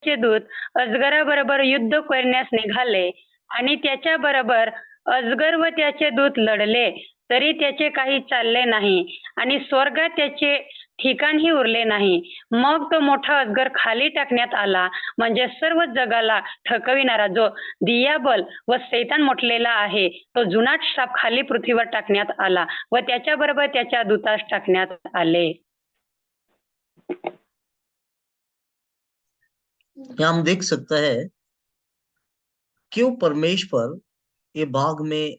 त्याचे दूत अजगराबरोबर युद्ध करण्यास निघाले आणि त्याच्याबरोबर अजगर व त्याचे दूत लढले, तरी त्याचे काही चालले नाही आणि स्वर्गात त्याचे ठिकाणही उरले नाही. मग तो मोठा अजगर खाली टाकण्यात आला, म्हणजे सर्व जगाला थकविणारा जो दियाबल व सैतान म्हटलेला आहे, तो जुनाट शाप खाली पृथ्वीवर टाकण्यात आला व त्याच्याबरोबर त्याच्या दूतास टाकण्यात आले. यहाँ हम देख सकते हैं क्यों परमेश्वर ये बाग में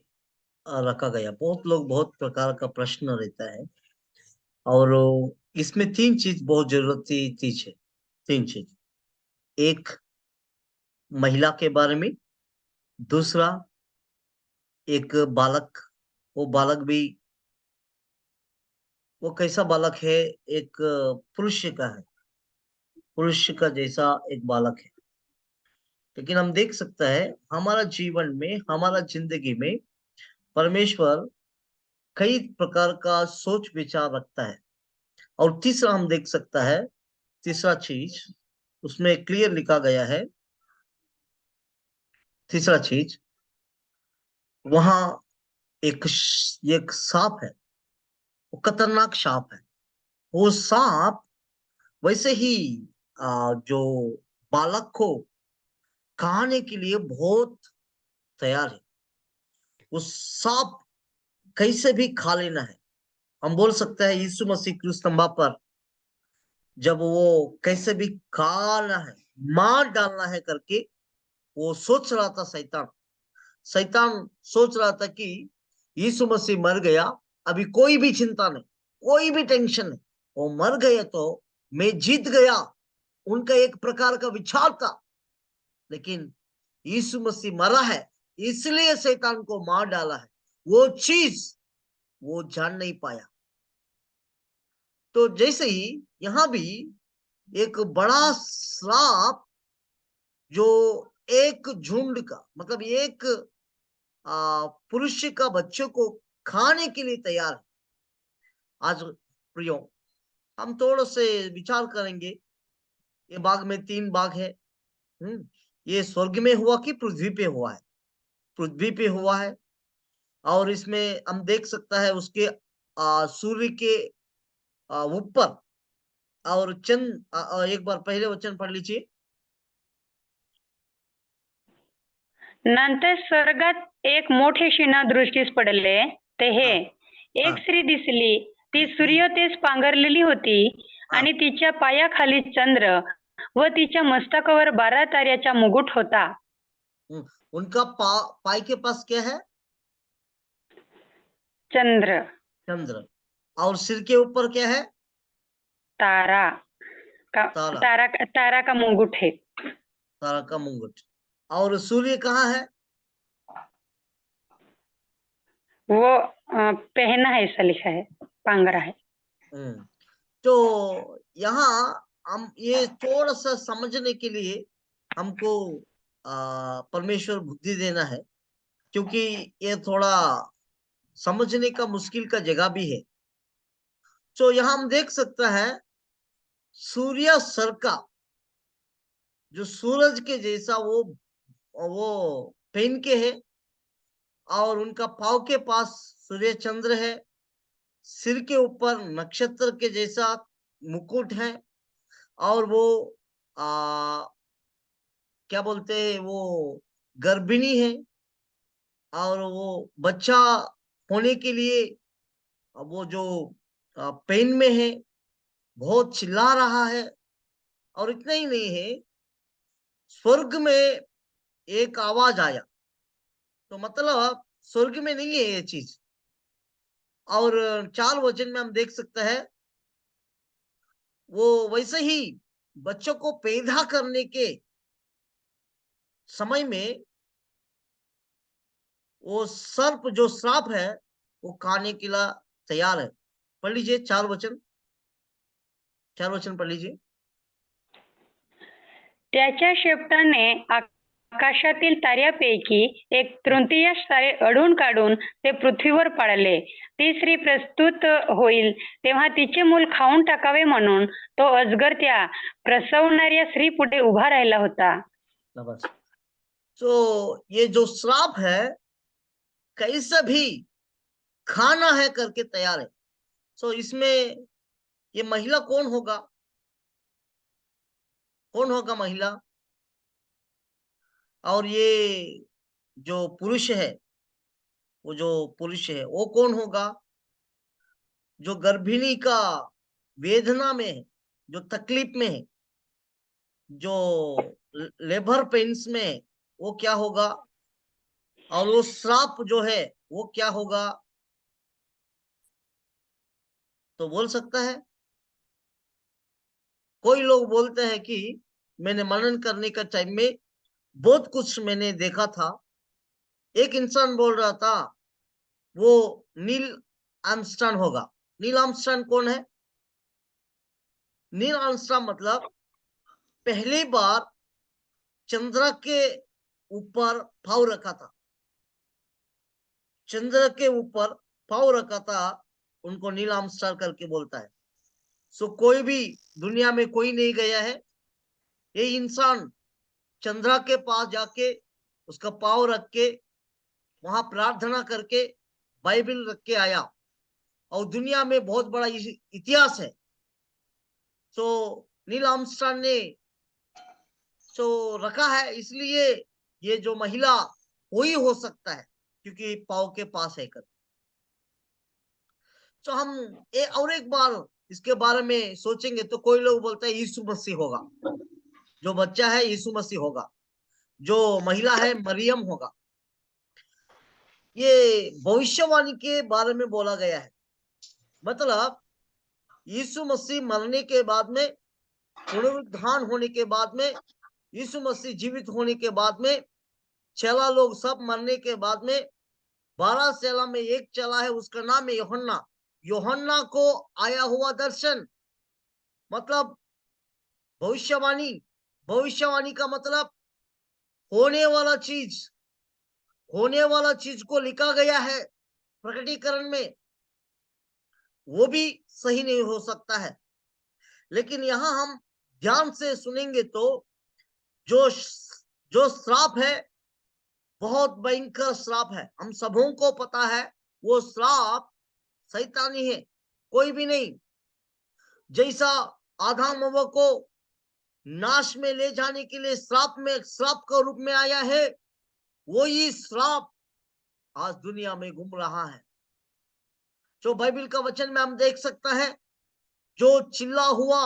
रखा गया। बहुत लोग बहुत प्रकार का प्रश्न रहता है, और इसमें तीन चीज बहुत जरूरती चीज है। तीन चीज, एक महिला के बारे में, दूसरा एक बालक, वो बालक भी वो कैसा बालक है, एक पुरुष का है, पुरुष का जैसा एक बालक है। लेकिन हम देख सकता है हमारा जीवन में, हमारा जिंदगी में परमेश्वर कई प्रकार का सोच विचार रखता है। और तीसरा हम देख सकता है, तीसरा चीज उसमें क्लियर लिखा गया है, तीसरा चीज वहां एक सांप है, वो खतरनाक सांप है। वो सांप वैसे ही जो बालक को खाने के लिए बहुत तैयार है। वो सांप कैसे भी खा लेना है। हम बोल सकते हैं यीशु मसीह क्रूस स्तंभ पर जब वो कैसे भी खाना है, मार डालना है करके वो सोच रहा था। शैतान शैतान सोच रहा था कि यीशु मसीह मर गया, अभी कोई भी चिंता नहीं, कोई भी टेंशन नहीं, वो मर गए तो मैं जीत गया, उनका एक प्रकार का विचार था। लेकिन यीशु मसीह मरा है, इसलिए शैतान को मार डाला है, वो चीज वो जान नहीं पाया। तो जैसे ही यहां भी एक बड़ा सांप जो एक झुंड का मतलब एक पुरुष का बच्चों को खाने के लिए तैयार है। आज प्रियो, हम थोड़े से विचार करेंगे। ये बाग में तीन बाग है। ये स्वर्ग में हुआ कि पृथ्वी पे हुआ है? पृथ्वी पे हुआ है। और इसमें हम देख सकता है उसके सूर्य के ऊपर और चंद एक बार पहले वचन पढ़ लीजिए। नंतर स्वर्गात एक मोठे शिना दृष्टीस पडले, ते हे हाँ, एक हाँ, स्त्री दिसली, ती सूर्योतेस पांघरलेली होती हाँ, आणि तिच्या पायाखाली चंद्र व तिच्या मस्तकावर 12 ताऱ्याचा मुकुट होता. उनका पाय के पास क्या है? चंद्र, चंद्र। और सिर के ऊपर क्या है? तारा का तारा। तारा तारा का मुकुट है. तारा का मुकुट। और सूर्य कहाँ है? वो पहना है, ऐसा लिखा है, पांघरा है. तो यहाँ हम ये थोड़ा सा समझने के लिए हमको परमेश्वर बुद्धि देना है, क्योंकि ये थोड़ा समझने का मुश्किल का जगह भी है। तो यहाँ हम देख सकता है सूर्य सर का जो सूरज के जैसा वो पहन के है, और उनका पाँव के पास सूर्य चंद्र है, सिर के ऊपर नक्षत्र के जैसा मुकुट है, और वो आ, क्या बोलते हैं, वो गर्भिणी है, और वो बच्चा होने के लिए वो जो पेन में है, बहुत चिल्ला रहा है। और इतना ही नहीं है, स्वर्ग में एक आवाज आया। तो मतलब स्वर्ग में नहीं है ये चीज। और 4 वचन में हम देख सकते हैं वो वैसे ही बच्चों को पैदा करने के समय में वो सर्प जो श्राप है वो खाने के लिए तैयार है। पढ़ लीजिए 4 वचन, 4 वचन पढ़ लीजिए। त्याच्या शेपटाने आकाशातील ताऱ्यापैकी एक तृतीयांश तारे अडून काढून ते पृथ्वीवर पाडले. ती स्त्री प्रस्तुत होईल तेव्हा तिचे मूल खाऊन टाकावे म्हणून तो अजगर त्या प्रसवणाऱ्या स्त्री पुढे उभा राहिला होता. नमस्कार. तो ये जो श्राप है कैसे भी खाना है करके तैयार है. सो इसमें ये महिला कौन होगा? कौन होगा महिला? और ये जो पुरुष है, वो जो पुरुष है वो कौन होगा? जो गर्भिणी का वेदना में है, जो तकलीफ में है, जो लेबर पेन्स में है, वो क्या होगा? और वो श्राप जो है वो क्या होगा? तो बोल सकता है? कोई लोग बोलते हैं कि मैंने मनन करने का टाइम में बहुत कुछ मैंने देखा था. एक इंसान बोल रहा था वो नील आर्मस्ट्रांग होगा. नील आर्मस्ट्रांग कौन है? नील आर्मस्ट्रांग मतलब पहली बार चंद्र के ऊपर पाँव रखा था. चंद्र के ऊपर पाँव रखा था, उनको नील आर्मस्ट्रांग करके बोलता है. सो कोई भी दुनिया में कोई नहीं गया है. ये इंसान चंद्र के पास जाके उसका पाँव रख के वहां प्रार्थना करके बाइबल रख के आया. और दुनिया में बहुत बड़ा इतिहास है. सो नील आर्मस्ट्रांग ने रखा है, इसलिए ये जो महिला कोई हो सकता है क्योंकि पाँव के पास है कर. तो हम और एक बार इसके बारे में सोचेंगे तो कोई लोग बोलते हैं यीशु मसीह होगा. जो बच्चा है यीशु मसीह होगा. जो महिला है मरियम होगा. ये भविष्यवाणी के बारे में बोला गया है. मतलब यीशु मसीह मरने के बाद में, पुनरुत्थान होने के बाद में, यीशु मसीह जीवित होने के बाद में, चेला लोग सब मरने के बाद में 12 चेला में एक चेला है, उसका नाम है यूहन्ना. यूहन्ना को आया हुआ दर्शन मतलब भविष्यवाणी. भविष्यवाणी का मतलब होने वाला चीज. होने वाला चीज को लिखा गया है प्रकटीकरण में. वो भी सही नहीं हो सकता है. लेकिन यहां हम ध्यान से सुनेंगे तो जो जो श्राप है बहुत भयंकर श्राप है. हम सबों को पता है वो श्राप शैतानी है, कोई भी नहीं. जैसा आदम हव्वा को नाश में ले जाने के लिए श्राप का रूप में आया है, वही श्राप आज दुनिया में घूम रहा है. जो बाइबल का वचन में हम देख सकता है, जो चिल्ला हुआ,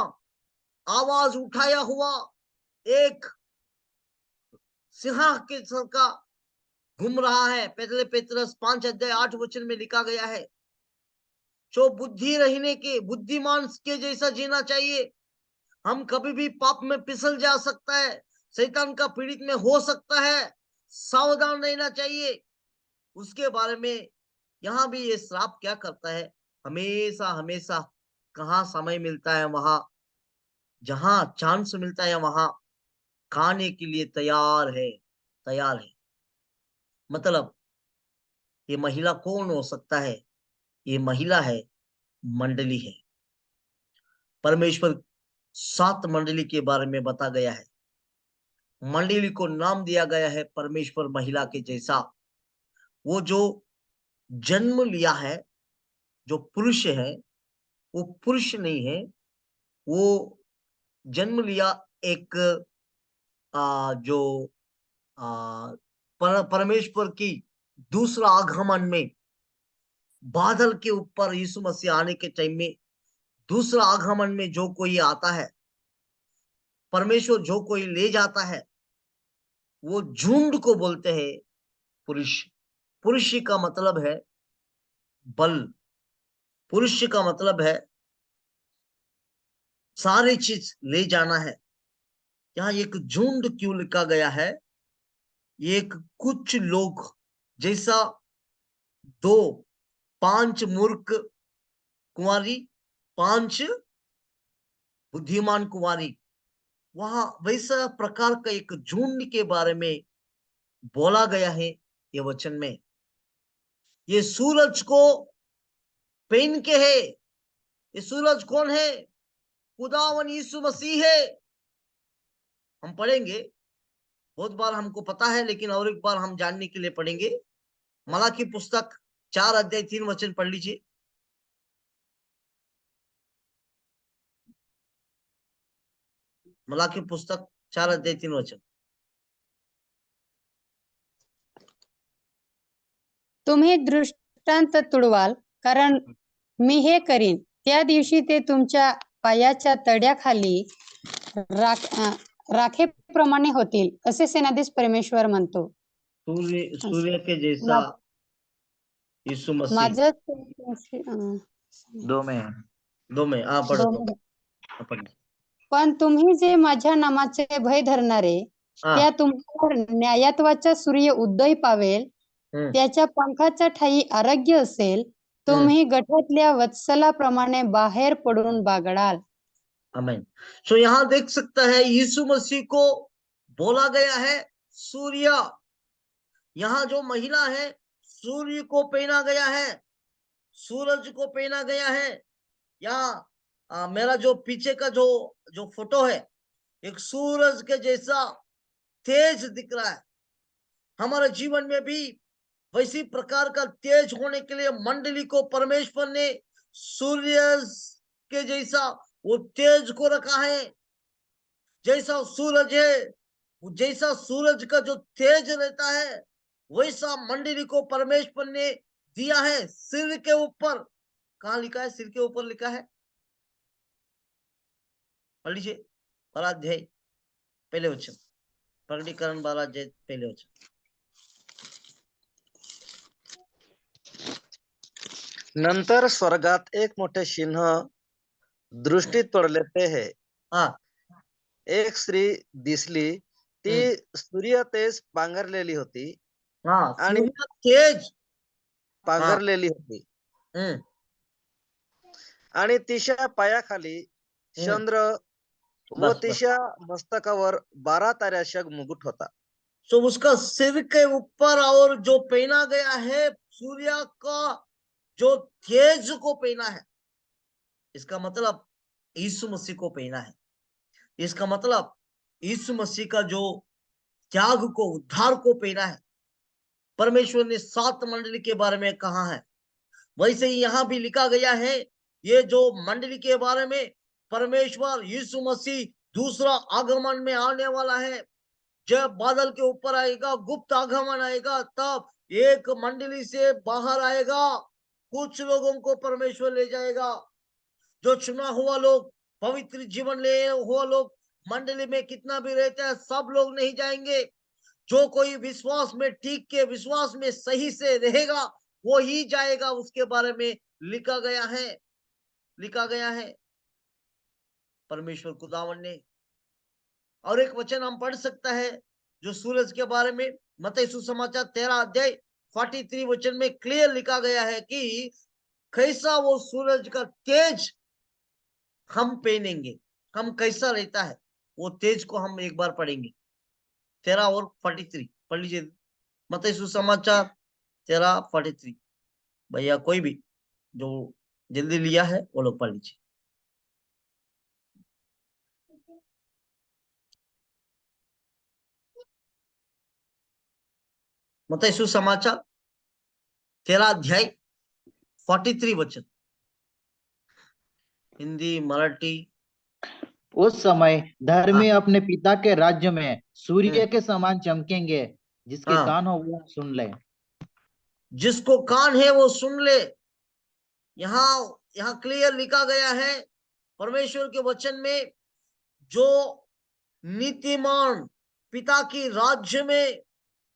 आवाज उठाया हुआ एक सिंह के सर का घूम रहा है. पहले पेतरस 5:8 में लिखा गया है. जो बुद्धि रहने के, बुद्धिमान के जैसा जीना चाहिए. हम कभी भी पाप में फिसल जा सकता है, शैतान का पीड़ित में हो सकता है, सावधान रहना चाहिए. उसके बारे में यहाँ भी ये श्राप क्या करता है, हमेशा हमेशा कहाँ समय मिलता है वहां, जहां चांस मिलता है वहां खाने के लिए तैयार है. तैयार है मतलब ये महिला कौन हो सकता है? ये महिला है, मंडली है. परमेश्वर 7 मंडली के बारे में बता गया है. मंडली को नाम दिया गया है परमेश्वर महिला के जैसा. वो जो जन्म लिया है, जो पुरुष है, वो पुरुष नहीं है. वो जन्म लिया एक जो परमेश्वर की दूसरा आगमन में बादल के ऊपर यीशु मसीह आने के टाइम में, दूसरा आगमन में जो कोई आता है, परमेश्वर जो कोई ले जाता है, वो झुंड को बोलते हैं पुरुष. पुरुष का मतलब है बल. पुरुष का मतलब है सारी चीज ले जाना है. यहाँ एक झुंड क्यों लिखा गया है? एक कुछ लोग जैसा 5 मूर्ख कुंवारी, 5 बुद्धिमान कुंवारी, वहां वैसा प्रकार का एक झुंड के बारे में बोला गया है ये वचन में। ये सूरज को पहन के है। ये सूरज कौन है? खुदावन यीशु मसीह है। हम पढ़ेंगे, बहुत बार हमको पता है, लेकिन और एक बार हम जानने के लिए पढ़ेंगे। मलाकी पुस्तक 4 अध्याय 3 वचन पढ़ लीजिए। मलाकी पुस्तक 4 अध्याय 3 वचन। तुम्ही दृष्टांत तुडवाल, कारण मी हे करीन. त्या दिवशी ते तुमच्या पायाच्या तळ्याखाली राखेप्रमाणे होतील, असे सेनाधीश परमेश्वर म्हणतो. सूर्य के जैसा यीशु मसीह। माझं 2 में। 2 में पढ़ो तो। पढ़ो। पण तुम्ही जे माझ्या नामाचे भय धरणारे, त्या तुम्हावर न्यायत्वाचा सूर्य उदय पावेल. त्याच्या पंखाच्या ठायी आरोग्य असेल. तुम्ही गठातल्या वत्सलाप्रमाणे बाहेर पडून बागडाल. आमीन। सो यहाँ देख सकता है यीशु मसीह को बोला गया है सूर्य। यहाँ जो महिला है, सूर्य को पहना गया है, सूरज को पहना गया है। यहाँ मेरा जो पीछे का जो फोटो है, एक सूरज के जैसा तेज दिख रहा है। हमारे जीवन में भी वैसी प्रकार का तेज होने के लिए मंडली को परमेश्वर ने सूर्य के जैसा वो तेज को रखा है। जैसा सूरज है, जैसा सूरज का जो तेज रहता है, वैसा मंडली को परमेश्वर ने दिया है। सिर के ऊपर, कहाँ लिखा है? सिर के ऊपर लिखा है, पढ़ लीजिए। 12 अध्याय 1 वचन, प्रकटीकरण 12 अध्याय 1 वचन। नंतर स्वर्गात एक मोठे चिन्ह दृष्टीत पडले, ते हे एक स्त्री दिसली. ती सूर्य तेज पांघरलेली होती. आणि तेज पांघरलेली होती. आणि तिच्या पायाखाली चंद्र व तिच्या मस्तकावर 12 ताऱ्याचा मुकुट होता. तो उसका सिर के ऊपर और जो पहना गया है सूर्य का जो तेज को पहना है, इसका मतलब यीशु मसीह को पहना है। इसका मतलब यीशु मसीह का जो त्याग को, उद्धार को पहना है। परमेश्वर ने 7 मंडली के बारे में कहा है, वैसे ही यहाँ भी लिखा गया है। ये जो मंडली के बारे में परमेश्वर यीशु मसीह दूसरा आगमन में आने वाला है। जब बादल के ऊपर आएगा, गुप्त आगमन आएगा, तब एक मंडली से बाहर आएगा। कुछ लोगों को परमेश्वर ले जाएगा। जो चुना हुआ लोग, पवित्र जीवन ले हुआ लोग मंडली में कितना भी रहता है, सब लोग नहीं जाएंगे। जो कोई विश्वास में टीक के, विश्वास में सही से रहेगा, वो ही जाएगा। उसके बारे में लिखा गया है, लिखा गया है परमेश्वर खुदावन ने। और एक वचन हम पढ़ सकता है जो सूरज के बारे में, मत्ती सुसमाचार 13 अध्याय 43 वचन में क्लियर लिखा गया है कि कैसा वो सूरज का तेज हम पहनेंगे, हम कैसा रहता है वो तेज को हम एक बार पढ़ेंगे। 13 और 43 पढ़ लीजिए। मत्ती सुसमाचार 13:43। भैया कोई भी जो जल्दी लिया है वो लोग पढ़ लीजिए। मत्ती सुसमाचार 13 अध्याय 43 वचन, हिंदी मराठी। उस समय धर्मी अपने पिता के राज्य में सूर्य के समान चमकेंगे। जिसके कान हो वो सुन ले। जिसको कान है वो सुन ले। यहाँ क्लियर लिखा गया है परमेश्वर के वचन में, जो नीतिमान पिता की राज्य में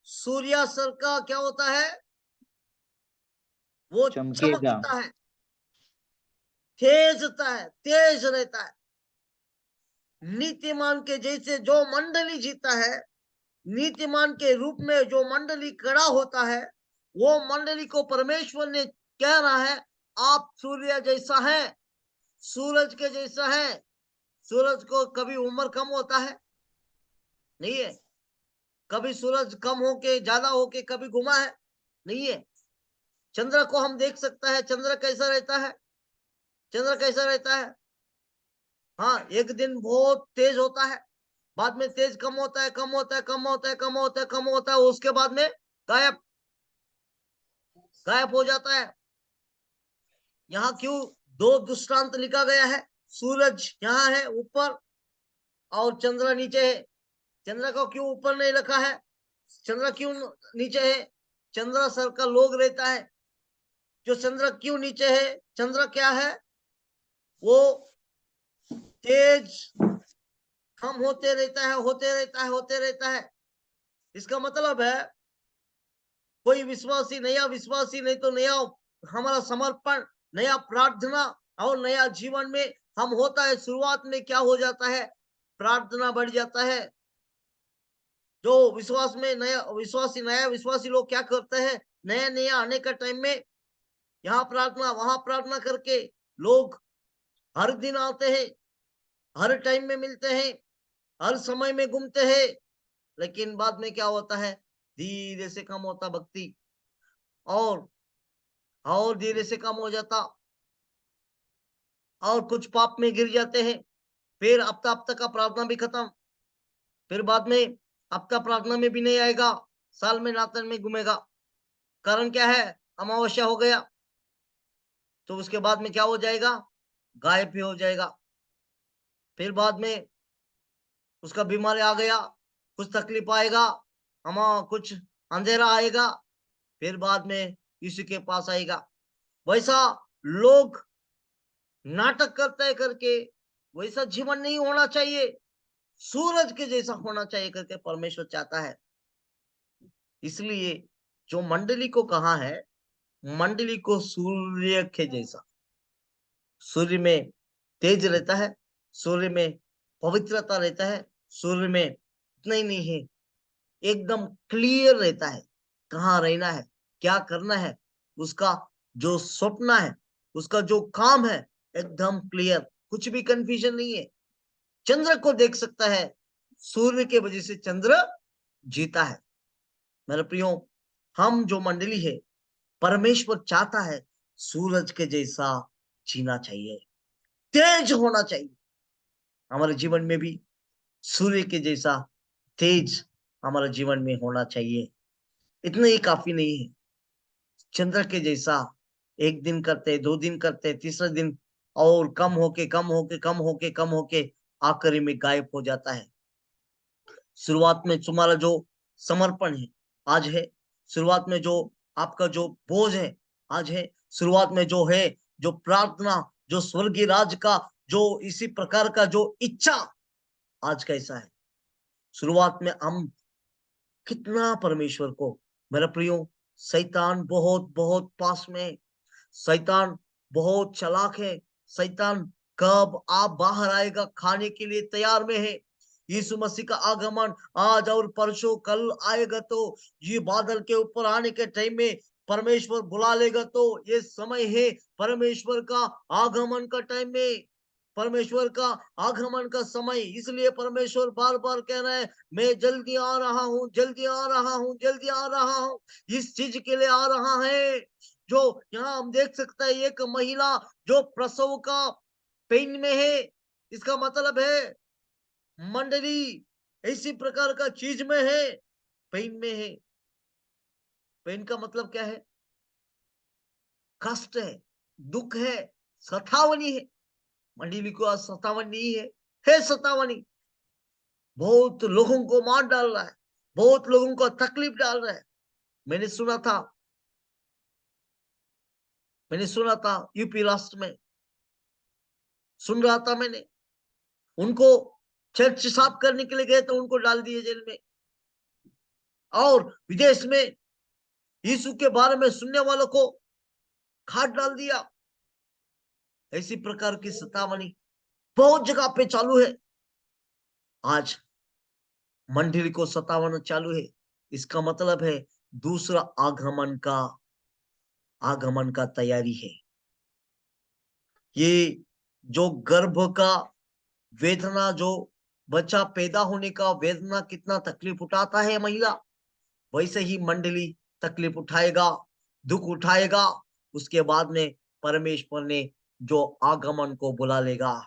सूर्य सर का क्या होता है? वो चमकता है, तेजता है, तेज रहता है। नीतिमान के जैसे जो मंडली जीता है, नीतिमान के रूप में जो मंडली खड़ा होता है, वो मंडली को परमेश्वर ने कह रहा है, आप सूर्य जैसा है, सूरज के जैसा है। सूरज को कभी उम्र कम होता है? नहीं है। कभी सूरज कम होके ज्यादा होके कभी घुमा है? नहीं है। चंद्र को हम देख सकता है, चंद्र कैसा रहता है? चंद्र कैसा रहता है? हाँ, एक दिन बहुत तेज होता है, बाद में तेज कम होता है, कम होता है, कम होता है, कम होता है, कम होता है, उसके बाद में गायब गायब हो जाता है। यहाँ क्यों दो दृष्टांत लिखा गया है? सूरज यहाँ है ऊपर और चंद्र नीचे है। चंद्र को क्यों ऊपर नहीं रखा है? चंद्र क्यों नीचे है? चंद्र सर का लोग रहता है। जो चंद्र क्यों नीचे है? चंद्र क्या है? वो तेज कम होते रहता है, होते रहता है, होते रहता है। इसका मतलब है कोई विश्वासी, नया विश्वासी नहीं तो नया हमारा समर्पण, नया प्रार्थना और नया जीवन में हम होता है। शुरुआत में क्या हो जाता है? प्रार्थना बढ़ जाता है। जो विश्वास में नया विश्वासी लोग क्या करते हैं? नया नया आने का टाइम में यहाँ प्रार्थना वहां प्रार्थना करके लोग हर दिन आते हैं, हर टाइम में मिलते हैं, हर समय में घूमते हैं। लेकिन बाद में क्या होता है? धीरे से कम होता भक्ति, और धीरे से कम हो जाता, और कुछ पाप में गिर जाते हैं। फिर हफ्ता का प्रार्थना भी खत्म। फिर बाद में हफ्ता प्रार्थना में भी नहीं आएगा, साल में नातन में घूमेगा। कारण क्या है? अमावस्या हो गया तो उसके बाद में क्या हो जाएगा? गायब भी हो जाएगा। फिर बाद में उसका बीमारी आ गया, कुछ तकलीफ आएगा, हम कुछ अंधेरा आएगा, फिर बाद में यीशु के पास आएगा। वैसा लोग नाटक करते करके वैसा जीवन नहीं होना चाहिए, सूरज के जैसा होना चाहिए करके परमेश्वर चाहता है। इसलिए जो मंडली को कहा है, मंडली को सूर्य के जैसा, सूर्य में तेज रहता है, सूर्य में पवित्रता रहता है, सूर्य में इतना ही नहीं है, एकदम क्लियर रहता है कहाँ रहना है, क्या करना है, उसका जो सपना है, उसका जो काम है, एकदम क्लियर, कुछ भी कंफ्यूजन नहीं है। चंद्र को देख सकता है, सूर्य के वजह से चंद्र जीता है। मेरे प्रियो, हम जो मंडली है, परमेश्वर चाहता है सूरज के जैसा जीना चाहिए, तेज होना चाहिए। हमारे जीवन में भी सूर्य के जैसा तेज हमारे जीवन में होना चाहिए। इतना ही काफी नहीं है, चंद्र के जैसा एक दिन करते, 2 दिन करते, तीसरे दिन और कम होके कम होके कम होके कम होके आखिरी में गायब हो जाता है। शुरुआत में तुम्हारा जो समर्पण है आज है, शुरुआत में जो आपका जो बोझ है आज है, शुरुआत में जो है, जो प्रार्थना, जो स्वर्गीय राज का जो इसी प्रकार का जो इच्छा आज कैसा है। शुरुआत में हम कितना परमेश्वर को, मेरा प्रियो, शैतान बहुत बहुत पास में है, शैतान बहुत चालाक है। शैतान कब आप बाहर आएगा खाने के लिए तैयार में है। यीशु मसीह का आगमन आज और परसों कल आएगा तो ये बादल के ऊपर आने के टाइम में परमेश्वर बुला लेगा, तो ये समय है परमेश्वर का आगमन का टाइम में, परमेश्वर का आगमन का समय। इसलिए परमेश्वर बार बार कह रहा है, मैं जल्दी आ रहा हूँ, जल्दी आ रहा हूँ, जल्दी आ रहा हूँ। इस चीज के लिए आ रहा है। जो यहाँ हम देख सकते हैं, एक महिला जो प्रसव का पेन में है, इसका मतलब है मंडली इसी प्रकार का चीज में है, पेन में है। पेन का मतलब क्या है? कष्ट है, दुख है, सतावनी है। मंडली को आज सतावन नहीं है सतावनी। बहुत लोगों को मार डाल रहा है, बहुत लोगों को तकलीफ डाल रहा है। मैंने सुना था यूपी राष्ट्र में, सुन रहा था मैंने, उनको चर्च साफ करने के लिए गए तो उनको डाल दिए जेल में, और विदेश में यीशु के बारे में सुनने वालों को खाट डाल दिया। ऐसी प्रकार की सतावनी बहुत जगह पे चालू है। आज मंडली को सतावना चालू है, इसका मतलब है दूसरा आगमन का तैयारी है। ये जो गर्भ का वेदना जो बच्चा पैदा होने का वेदना कितना तकलीफ उठाता है महिला, वैसे ही मंडली तकलीफ उठाएगा, दुख उठाएगा। उसके बाद में परमेश्वर ने जो आगमन को बुला लेगा,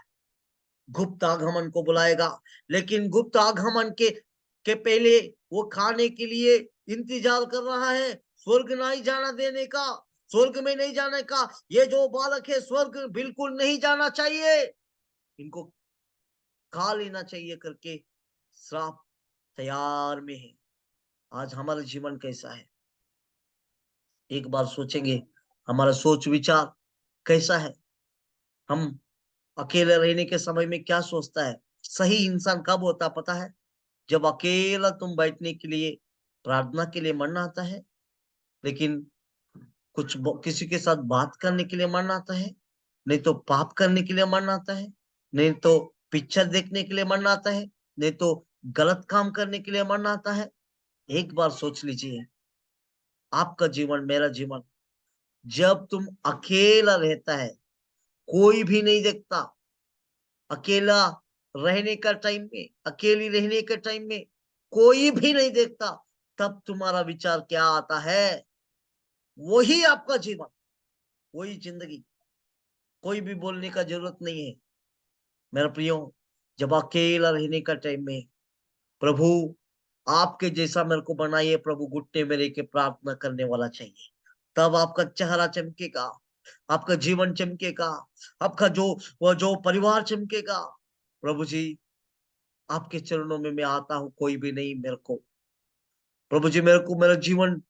गुप्त आगमन को बुलाएगा। लेकिन गुप्त आगमन के पहले वो खाने के लिए इंतजार कर रहा है, स्वर्ग नहीं जाना देने का, स्वर्ग में नहीं जाने का। ये जो बालक है स्वर्ग बिल्कुल नहीं जाना चाहिए, इनको खा लेना चाहिए करके श्राप तैयार में है। आज हमारा जीवन कैसा है, एक बार सोचेंगे हमारा सोच विचार कैसा है। हम अकेले रहने के समय में क्या सोचता है? सही इंसान कब होता पता है? जब अकेला तुम बैठने के लिए, प्रार्थना के लिए मन आता है, लेकिन किसी के साथ बात करने के लिए मन आता है, नहीं तो पाप करने के लिए मन आता है, नहीं तो पिक्चर देखने के लिए मन आता है, नहीं तो गलत काम करने के लिए मन आता है। एक बार सोच लीजिए, आपका जीवन, मेरा जीवन, जब तुम अकेला रहता है, कोई भी नहीं देखता, अकेला रहने का टाइम में, अकेली रहने के टाइम में कोई भी नहीं देखता, तब तुम्हारा विचार क्या आता है? वही आपका जीवन, वही जिंदगी, कोई भी बोलने का जरूरत नहीं है। मेरा प्रियो, जब अकेला रहने का टाइम में, प्रभु आपके जैसा मेरे को बनाइए प्रभु, घुटने में रह के प्रार्थना करने वाला चाहिए, तब आपका चेहरा चमकेगा, आपका जीवन चमकेगा, आपका जो परिवार चमकेगा। प्रभु जी, आपके चरणों में मैं आता हूँ, कोई भी नहीं मेरे को, प्रभु जी मेरे को मेरा जीवन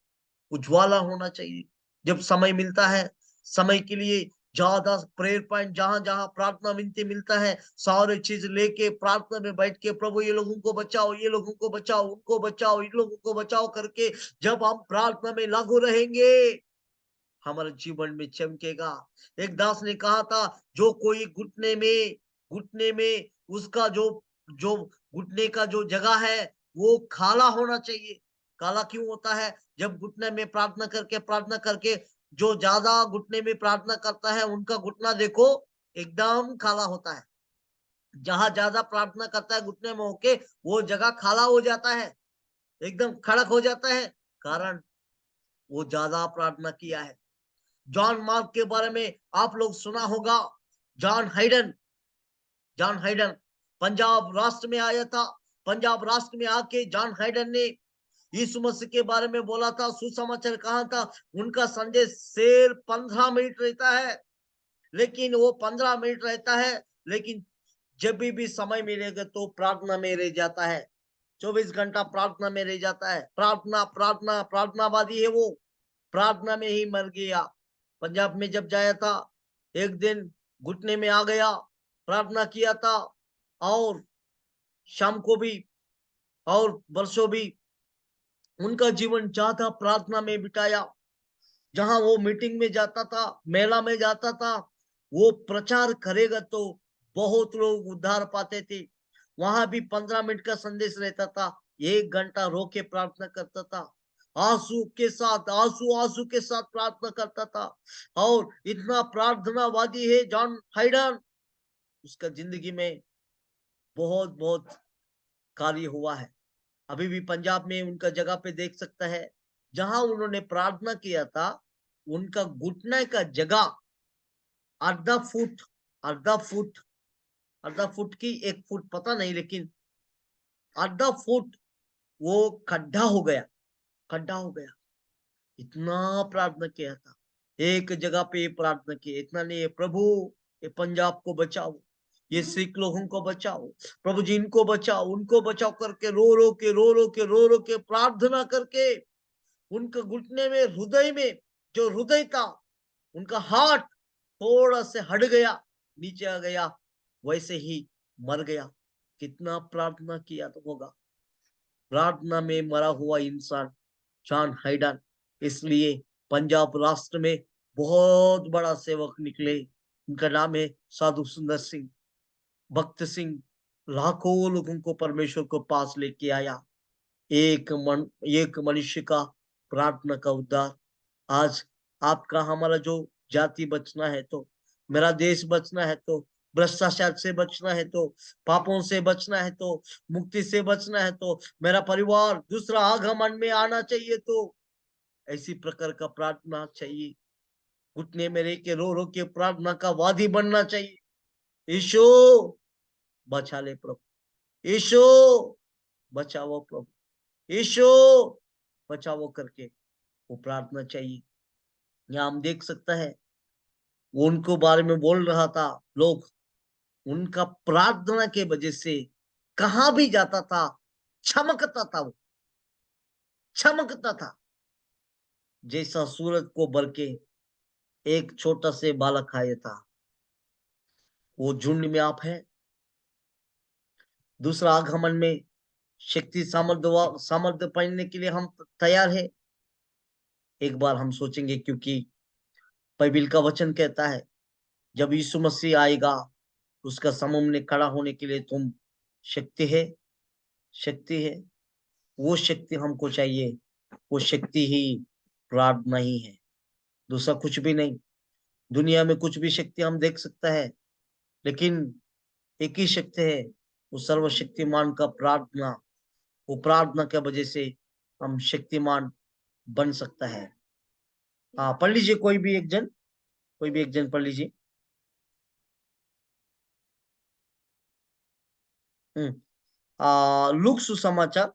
उज्ज्वला होना चाहिए। जब समय मिलता है, समय के लिए ज्यादा प्रेयर पॉइंट, जहां जहां प्रार्थना विनती मिलता है, सारे चीज लेके प्रार्थना में बैठ के, प्रभु ये लोगों को बचाओ, ये लोगों को बचाओ, उनको बचाओ, इन लोगों को बचाओ करके जब हम प्रार्थना में लागू रहेंगे, हमारे जीवन में चमकेगा। एक दास ने कहा था, जो कोई घुटने में उसका जो जो घुटने का जो जगह है वो काला होना चाहिए। काला क्यों होता है? जब घुटने में प्रार्थना करके जो ज्यादा घुटने में प्रार्थना करता है, उनका घुटना देखो एकदम काला होता है। जहां ज्यादा प्रार्थना करता है घुटने में होके, वो जगह काला हो जाता है, एकदम खड़क हो जाता है, कारण वो ज्यादा प्रार्थना किया है। जॉन मार्क के बारे में आप लोग सुना होगा। जॉन हाइडन पंजाब राष्ट्र में आया था। पंजाब राष्ट्र में आके जॉन हाइडन ने यीशु मसीह के बारे में बोला था, सुसमाचार कहा था। उनका संदेश सिर्फ 15 मिनट रहता है, लेकिन वो 15 मिनट रहता है, लेकिन जब भी समय मिलेगा तो प्रार्थना में रह जाता है। 24 घंटा प्रार्थना में रह जाता है। प्रार्थना प्रार्थना प्रार्थनावादी है वो, प्रार्थना में ही मर गया। पंजाब में जब जाया था, एक दिन घुटने में आ गया, प्रार्थना किया था, और शाम को भी और वर्षों भी उनका जीवन ज्यादा प्रार्थना में बिताया। जहां वो मीटिंग में जाता था, मेला में जाता था, वो प्रचार करेगा तो बहुत लोग उद्धार पाते थे। वहां भी 15 मिनट का संदेश रहता था, 1 घंटा रो के प्रार्थना करता था, आंसू आंसू के साथ प्रार्थना करता था। और इतना प्रार्थनावादी है जॉन हाइडन, उसका जिंदगी में बहुत बहुत कार्य हुआ है। अभी भी पंजाब में उनका जगह पे देख सकता है, जहां उन्होंने प्रार्थना किया था, उनका घुटने का जगह आधा फुट आधा फुट आधा फुट की 1 फुट पता नहीं, लेकिन आधा फुट वो खड्डा हो गया। इतना प्रार्थना किया था, एक जगह पे प्रार्थना की, इतना नहीं है, प्रभु ये पंजाब को बचाओ, ये सिख लोगों को बचाओ, प्रभु जी इनको बचाओ, उनको बचाओ करके रो रो के प्रार्थना करके, उनके घुटने में, हृदय में जो हृदय था, उनका हार्ट थोड़ा से हट गया, नीचे आ गया, वैसे ही मर गया। कितना प्रार्थना किया तो होगा। प्रार्थना में मरा हुआ इंसान जॉन हाइडन, इसलिए पंजाब राष्ट्र में बहुत बड़ा सेवक निकले। उनका नाम है साधु सुंदर सिंह, भक्त सिंह। लाखों लोगों को परमेश्वर को पास लेके आया, एक मनुष्य का प्रार्थना का उद्धार। आज आपका हमारा जो जाति बचना है, तो मेरा देश बचना है, तो भ्रष्टाचार से बचना है तो, पापों से बचना है तो, मुक्ति से बचना है तो, मेरा परिवार दूसरा आगमन में आना चाहिए तो, ऐसी प्रकार का प्रार्थना चाहिए। घुटने में रह के रो रो के प्रार्थना का वादी बनना चाहिए। यीशु बचा ले प्रभु, यीशु बचाओ प्रभु, यीशु बचाओ करके वो प्रार्थना चाहिए। यहाँ हम देख सकते हैं वो उनको बारे में बोल रहा था, लोग उनका प्रार्थना के वजह से कहां भी जाता था चमकता था, वो चमकता था जैसा सूरज को भर के एक छोटा से बालक आया था। वो झुंड में आप है, दूसरा आगमन में शक्ति सामर्थ्य पाने के लिए हम तैयार है। एक बार हम सोचेंगे, क्योंकि बाइबिल का वचन कहता है जब यीशु मसीह आएगा उसका सामने खड़ा होने के लिए तुम शक्ति है, शक्ति है। वो शक्ति हमको चाहिए, वो शक्ति ही प्रार्थना ही है, दूसरा कुछ भी नहीं। दुनिया में कुछ भी शक्ति हम देख सकता है, लेकिन एक ही शक्ति है, वो सर्वशक्तिमान का प्रार्थना। वो प्रार्थना की वजह से हम शक्तिमान बन सकता है। हाँ, पढ़ लीजिए कोई भी एक जन पढ़ लीजिए। लूक सुसमाचार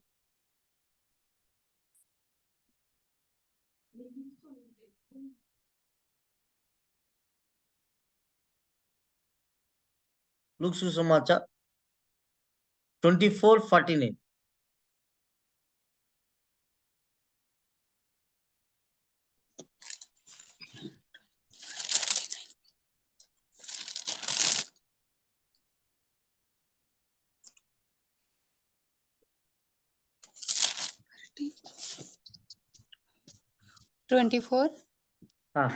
लूक सुसमाचार 24:49। ट्वेंटी फोर हाँ,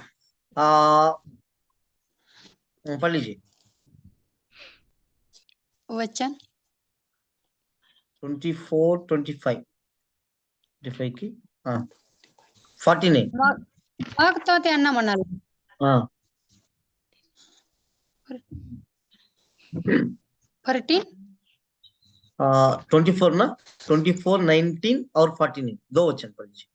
पढ़ लीजिए। वचन 24, 25 की, हाँ 49। मग तो त्यांना म्हणाला, हाँ 13 24 ना, 24, 19 और 49 दो वचन पढ़ लीजिए।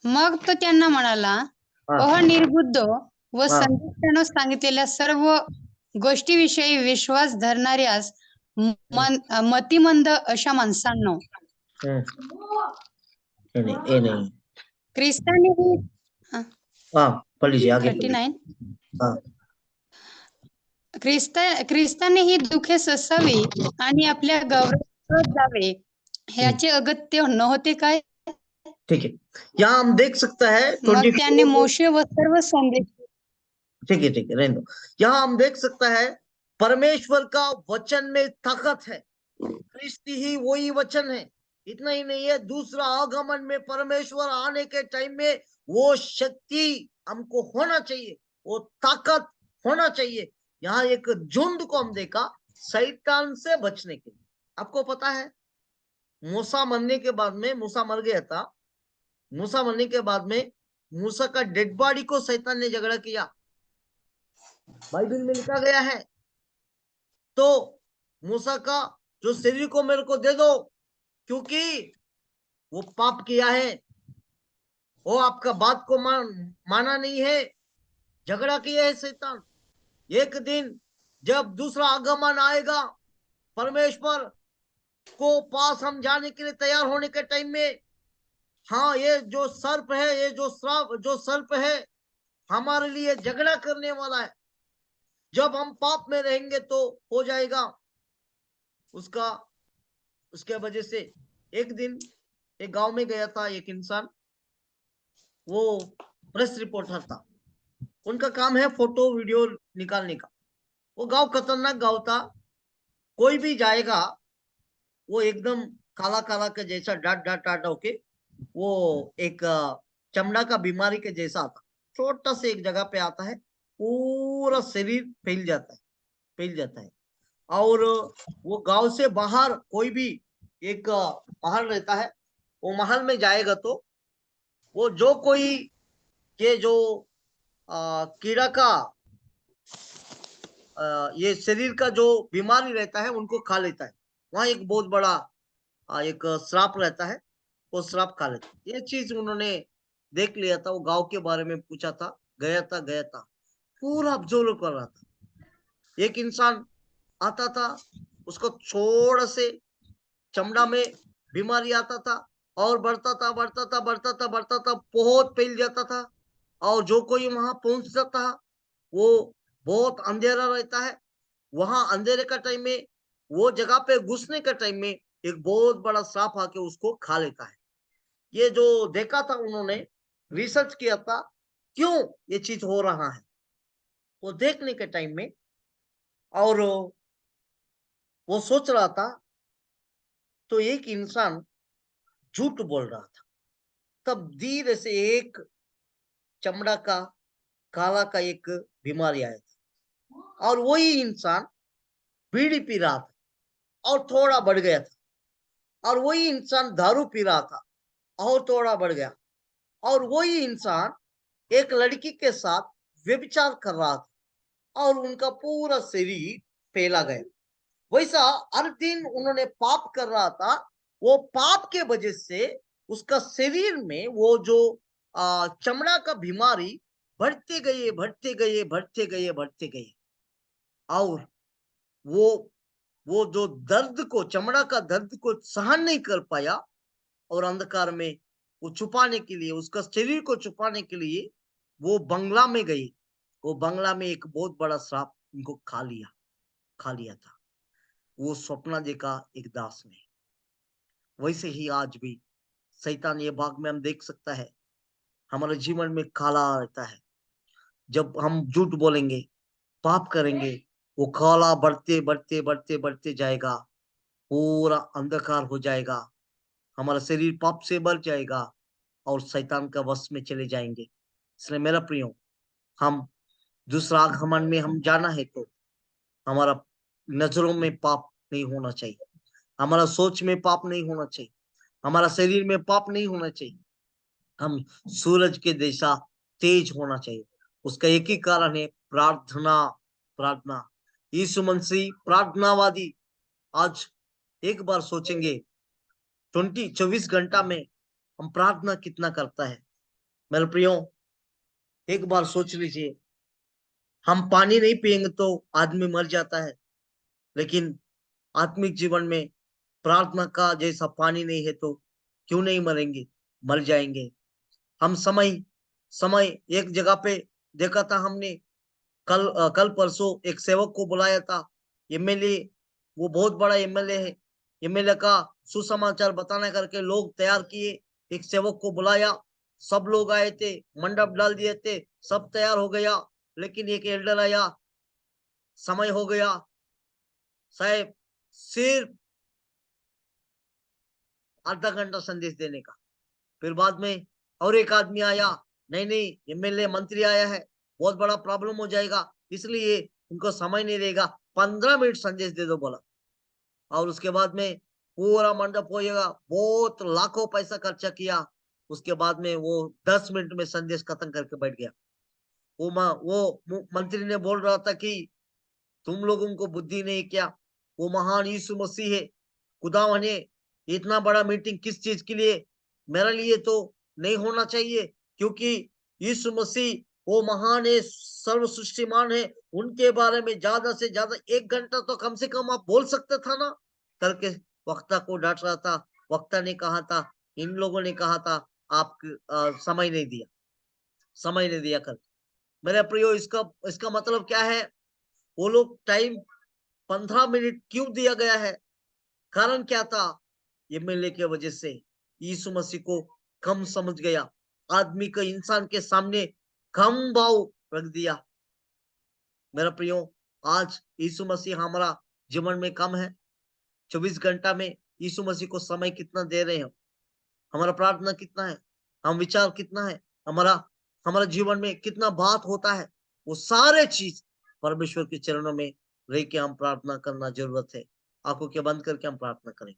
मग तो त्यांना म्हणाला, हाँ ओह निर्बुद्ध व हाँ संदेशानं सांगितलेल्या सर्व गोष्टीविषयी विश्वास धरणाऱ्यास मतिमंद अशा माणसांनो, ये नहीं। ख्रिस्तानेही हाँ पढ़ लीजिए, आगे पढ़ लीजिए। 39 हाँ ख्रिस्ताने ही दुःखे सोसावी आणि आपल्या गौरवात जावे ह्याचे अगत्य नव्हते काय? ठीक है, यहाँ हम देख सकता है मग त्याने 24। मोशे व सर्व संदेश, ठीक है, रहने दो। यहाँ हम देख सकता है परमेश्वर का वचन में ताकत है, क्रिस्ती ही वही वचन है। इतना ही नहीं है, दूसरा आगमन में परमेश्वर आने के टाइम में वो शक्ति हमको होना चाहिए, वो ताकत होना चाहिए। यहाँ एक झुंड को हम देखा शैतान से बचने के लिए। आपको पता है मूसा मरने के बाद में, मूसा मर गया था, मूसा मरने के बाद में मूसा का डेड बॉडी को शैतान ने झगड़ा किया, बाइबल में लिखा गया है। तो मूसा का जो शरीर को मेरे को दे दो, क्योंकि वो पाप किया है, वो आपका बात को माना नहीं है, झगड़ा किया है शैतान। एक दिन जब दूसरा आगमन आएगा, परमेश्वर को पास हम जाने के लिए तैयार होने के टाइम में, हाँ ये जो सर्प है, ये जो सर्प है हमारे लिए झगड़ा करने वाला है। जब हम पाप में रहेंगे तो हो जाएगा उसका, उसके वजह से। एक दिन एक गांव में गया था एक इंसान, वो प्रेस रिपोर्टर था, उनका काम है फोटो वीडियो निकालने का। वो गांव खतरनाक गांव था, कोई भी जाएगा वो एकदम काला काला के जैसा डाट डाट डाट होके, वो एक चमड़ा का बीमारी के जैसा आता, छोटा से एक जगह पे आता है, पूरा शरीर फैल जाता है, फैल जाता है। और वो गांव से बाहर कोई भी एक महल रहता है, वो महल में जाएगा तो वो जो कोई के जो कीड़ा का ये शरीर का जो बीमारी रहता है उनको खा लेता है। वहां एक बहुत बड़ा एक श्राप रहता है, वो श्राप खा लेता है। ये चीज उन्होंने देख लिया था। वो गांव के बारे में पूछा था, गया था, पूरा ऑब्जर्व कर रहा था। एक इंसान आता था, उसको थोड़ा से चमड़ा में बीमारी आता था और बढ़ता था, बहुत फैल जाता था। और जो कोई वहां पहुंचता था, वो बहुत अंधेरा रहता है। वहां अंधेरे का टाइम में, वो जगह पे घुसने का टाइम में एक बहुत बड़ा सांप आके उसको खा लेता है। ये जो देखा था उन्होंने, रिसर्च किया था, क्यों ये चीज हो रहा है। वो देखने के टाइम में, और वो सोच रहा था, तो एक इंसान झूठ बोल रहा था। तब धीरे से एक चमड़ा का काला का एक बीमारी आया था, और वही इंसान बीड़ी पी रहा था और थोड़ा बढ़ गया था। और वही इंसान दारू पी रहा था और थोड़ा बढ़ गया। और वही इंसान एक लड़की के साथ व्यभिचार कर रहा था और उनका पूरा शरीर फैला गया। वैसा हर दिन उन्होंने पाप कर रहा था। वो पाप के वजह से उसका शरीर में वो जो चमड़ा का बीमारी बढ़ते गए। और वो वो जो दर्द को, चमड़ा का दर्द को सहन नहीं कर पाया, और अंधकार में वो छुपाने के लिए, उसका शरीर को छुपाने के लिए वो बंगला में गई। वो बंगला में एक बहुत बड़ा श्राप उनको खा लिया था। वो स्वप्न देखा एक दास ने। वैसे ही आज भी शैतान ये भाग में हम देख सकता है, हमारे जीवन में काला रहता है। जब हम झूठ बोलेंगे, पाप करेंगे, वो काला बढ़ते जाएगा, पूरा अंधकार हो जाएगा, हमारा शरीर पाप से भर जाएगा और शैतान का वश में चले जाएंगे। इसलिए मेरा प्रियो, हम दूसरा घमंड में हम जाना है तो हमारा नजरों में पाप नहीं होना चाहिए, हमारा सोच में पाप नहीं होना चाहिए, हमारा शरीर में पाप नहीं होना चाहिए। हम सूरज के जैसा तेज होना चाहिए। उसका एक ही कारण है, प्रार्थना। प्रार्थना, यीशु मसीह प्रार्थनावादी। आज एक बार सोचेंगे, 24 घंटा में हम प्रार्थना कितना करता है। मेरे प्रियो, एक बार सोच लीजिए, हम पानी नहीं पिएंगे तो आदमी मर जाता है, लेकिन आत्मिक जीवन में प्रार्थना का जैसा पानी नहीं है तो क्यों नहीं मरेंगे, मर जाएंगे हम। समय समय एक जगह पे देखा था हमने, कल परसों एक सेवक को बुलाया था, एमएलए, वो बहुत बड़ा एमएलए है। एमएलए का सुसमाचार बताने करके लोग तैयार किए, एक सेवक को बुलाया, सब लोग आए थे, मंडप डाल दिए थे, सब तैयार हो गया। लेकिन एक एल्डर आया, समय हो गया साहब, सिर्फ आधा घंटा संदेश देने का। फिर बाद में और एक आदमी आया, नहीं नहीं, एमएलए मंत्री आया है, बहुत बड़ा प्रॉब्लम हो जाएगा, इसलिए उनको समय नहीं रहेगा, 15 मिनट संदेश दे दो बोला। और उसके बाद में पूरा मंडप होएगा, बहुत लाखों पैसा खर्चा किया। उसके बाद में वो 10 मिनट में संदेश खत्म करके बैठ गया। वो मंत्री ने बोल रहा था कि तुम लोगों को बुद्धि नहीं क्या, वो महान यीशु मसीह है, खुदा ने इतना बड़ा मीटिंग किस चीज के लिए, मेरे लिए तो नहीं होना चाहिए, क्योंकि यीशु मसीह वो महान है, सर्व सृष्टिमान है, उनके बारे में ज्यादा से ज्यादा 1 घंटा तो कम से कम आप बोल सकते था ना, करके वक्ता को डांट रहा था। वक्ता ने कहा था, इन लोगों ने कहा था, आप समय नहीं दिया कर। मेरे प्रियो, इसका इसका मतलब क्या है, वो लोग टाइम 15 मिनट क्यों दिया गया है, कारण क्या था, एमएलए के वजह से यीशु मसीह को कम समझ गया, आदमी का इंसान के सामने कम भाव रख दिया। मेरा प्रियो, आज यीशु मसीह हमारा जीवन में कम है। 24 घंटा में यीशु मसीह को समय कितना दे रहे हैं, हमारा प्रार्थना कितना है, हम विचार कितना है, हमारा हमारा जीवन में कितना बात होता है, वो सारे चीज परमेश्वर के चरणों में रह के हम प्रार्थना करना जरूरत है। आंखों के बंद करके हम प्रार्थना करें।